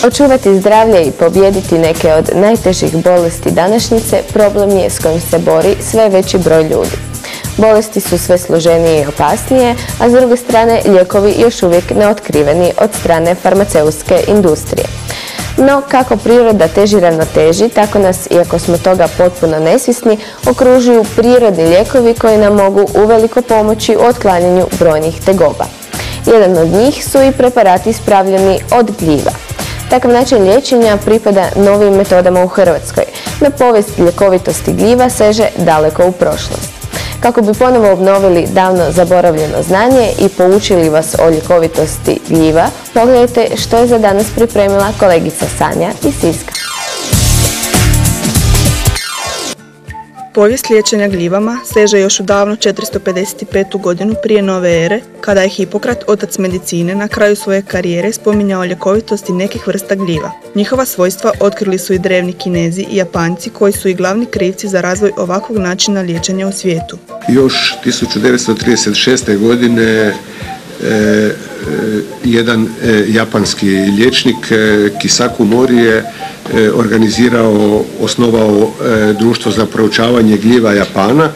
Očuvati zdravlje i pobijediti neke od najtežih bolesti današnjice problem je s kojim se bori sve veći broj ljudi. Bolesti su sve složenije i opasnije, a s druge strane lijekovi još uvijek neotkriveni od strane farmaceutske industrije. No, kako priroda teži ravnoteži, tako nas, iako smo toga potpuno nesvjesni, okružuju prirodni lijekovi koji nam mogu uveliko pomoći u otklanjanju brojnih tegoba. Jedan od njih su i preparati ispravljeni od gljiva. Takav način liječenja pripada novim metodama u Hrvatskoj, no povijest ljekovitosti gljiva seže daleko u prošlost. Kako bi ponovo obnovili davno zaboravljeno znanje i poučili vas o ljekovitosti gljiva, pogledajte što je za danas pripremila kolegica Sanja iz Siska. Povijest liječenja gljivama seže još u davno 455. godinu prije nove ere, kada je Hipokrat, otac medicine, na kraju svoje karijere spominjao ljekovitosti nekih vrsta gljiva. Njihova svojstva otkrili su i drevni Kinezi i Japanci, koji su i glavni krivci za razvoj ovakvog načina liječenja u svijetu. Još 1936. godine jedan japanski liječnik, Kisaku Mori, je osnovao društvo za proučavanje gljiva Japana,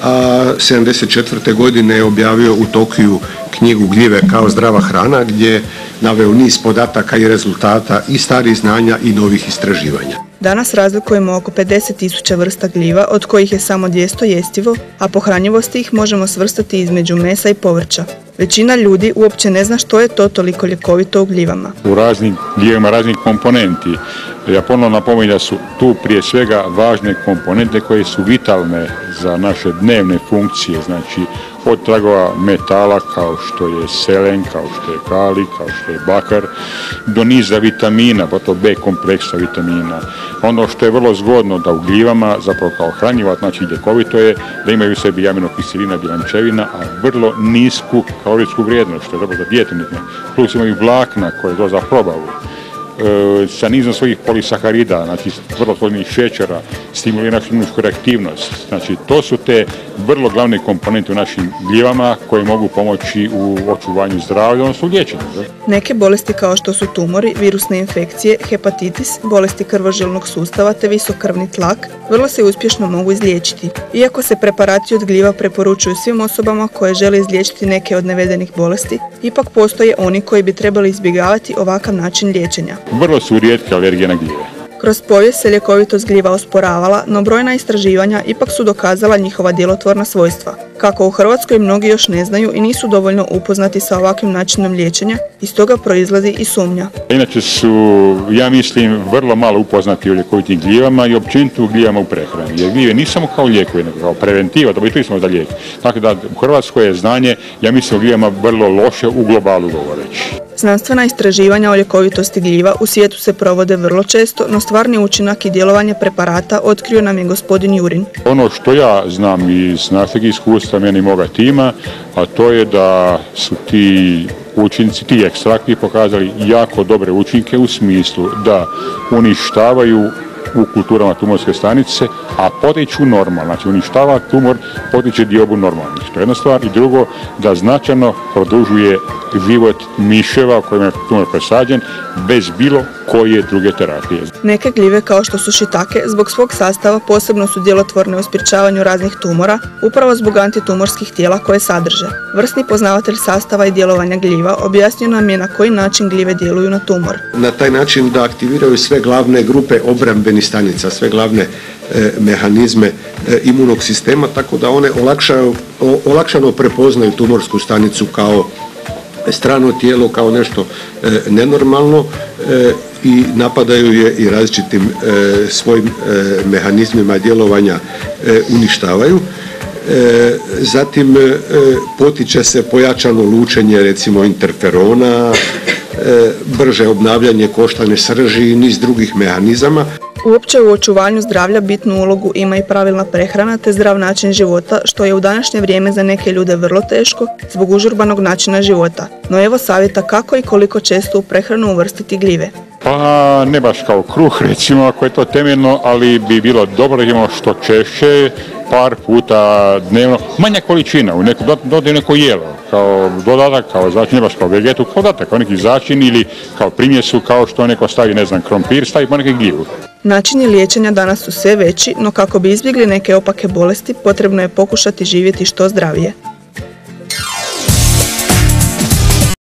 a 1974. godine je objavio u Tokiju knjigu Gljive kao zdrava hrana, gdje je naveo niz podataka i rezultata i starih znanja i novih istraživanja. Danas razlikujemo oko 50.000 vrsta gljiva, od kojih je samo 200 jestivo, a po hranjivosti ih možemo svrstati između mesa i povrća. Većina ljudi uopće ne zna što je to toliko ljekovito u gljivama. U raznim gljivama raznih komponenti. Ja ponovno napominjem da su tu prije svega važne komponente koje su vitalne za naše dnevne funkcije, znači od tragova metala kao što je selen, kao što je kalij, kao što je bakar, do niza vitamina, pa to B kompleksa vitamina. Ono što je vrlo zgodno da u gljivama, zapravo kao hranjiva, znači ljekovito je da imaju u sebi aminokiselina, bjelančevina, a vrlo nisku kalorijsku vrijednost, što je dobro za djetinike. Plus imaju vlakna koje je za probavu. Sa nizom svojih polisaharida, znači vrlo složenih šećera, stimulira našu imunsku reaktivnost. Znači to su te vrlo glavne komponente u našim gljivama koje mogu pomoći u očuvanju zdravlja, odnosno u liječenju. Neke bolesti kao što su tumori, virusne infekcije, hepatitis, bolesti krvožilnog sustava te visok krvni tlak vrlo se uspješno mogu izliječiti. Iako se preparati od gljiva preporučuju svim osobama koje žele izliječiti neke od navedenih bolesti, ipak postoje oni koji bi trebali izbjegavati ovakav način liječenja. Vrlo su rijetke alergije na gljive. Kroz povijest se ljekovitost gljiva osporavala, no brojna istraživanja ipak su dokazala njihova djelotvorna svojstva. Kako u Hrvatskoj mnogi još ne znaju i nisu dovoljno upoznati sa ovakvim načinom liječenja, iz toga proizlazi i sumnja. Inače su, ja mislim, vrlo malo upoznati o ljekovitim gljivama i općenito u gljivama u prehrani. Jer gljive nisu samo kao lijekovi, nego kao preventiva, da bi to smo za lijek. Tako da u Hrvatskoj je znanje, ja mislim, o gljivama vrlo loše u globalu govoreći. Znanstvena istraživanja o ljekovitosti gljiva u svijetu se provode vrlo često, no stvarni učinak i djelovanje preparata otkrio nam je gospodin Jurin. Ono što ja znam iz našeg iskustva meni i moga tima, a to je da su ti učinci, ti ekstrakti pokazali jako dobre učinke u smislu da uništavaju u kulturama tumorske stanice, a potiču normal, znači uništava tumor, potiče diobu normalnih. To je jedna stvar. I drugo, da značajno produžuje život miševa u kojima je tumor presađen bez bilo koje druge terapije. Neke gljive kao što su šitake zbog svog sastava posebno su djelotvorne u sprječavanju raznih tumora, upravo zbog antitumorskih tijela koje sadrže. Vrsni poznavatelj sastava i djelovanja gljiva objasnio nam je na koji način gljive djeluju na tumor. Na taj način da aktiviraju sve glavne grupe obrambenih stanica, sve glavne mehanizme imunog sistema, tako da one olakšano prepoznaju tumorsku stanicu kao strano tijelo, kao nešto nenormalno i napadaju je i različitim svojim mehanizmima djelovanja uništavaju. Zatim potiče se pojačano lučenje recimo interferona, brže obnavljanje koštane srži i niz drugih mehanizama. Uopće u očuvanju zdravlja bitnu ulogu ima i pravilna prehrana te zdrav način života, što je u današnje vrijeme za neke ljude vrlo teško zbog užurbanog načina života. No evo savjeta kako i koliko često u prehranu uvrstiti gljive. Pa ne baš kao kruh recimo ako je to temeljno, ali bi bilo dobro da imamo što češće, par puta dnevno, manja količina, dodaju neko jelo, kao dodatak, kao začin, ne baš kao vegetu, kao dodatak, kao neki začin ili kao primjesu, kao što neko stavi, ne znam, krompir, stavi po neke gljivu. Načini liječenja danas su sve veći, no kako bi izbjegli neke opake bolesti, potrebno je pokušati živjeti što zdravije.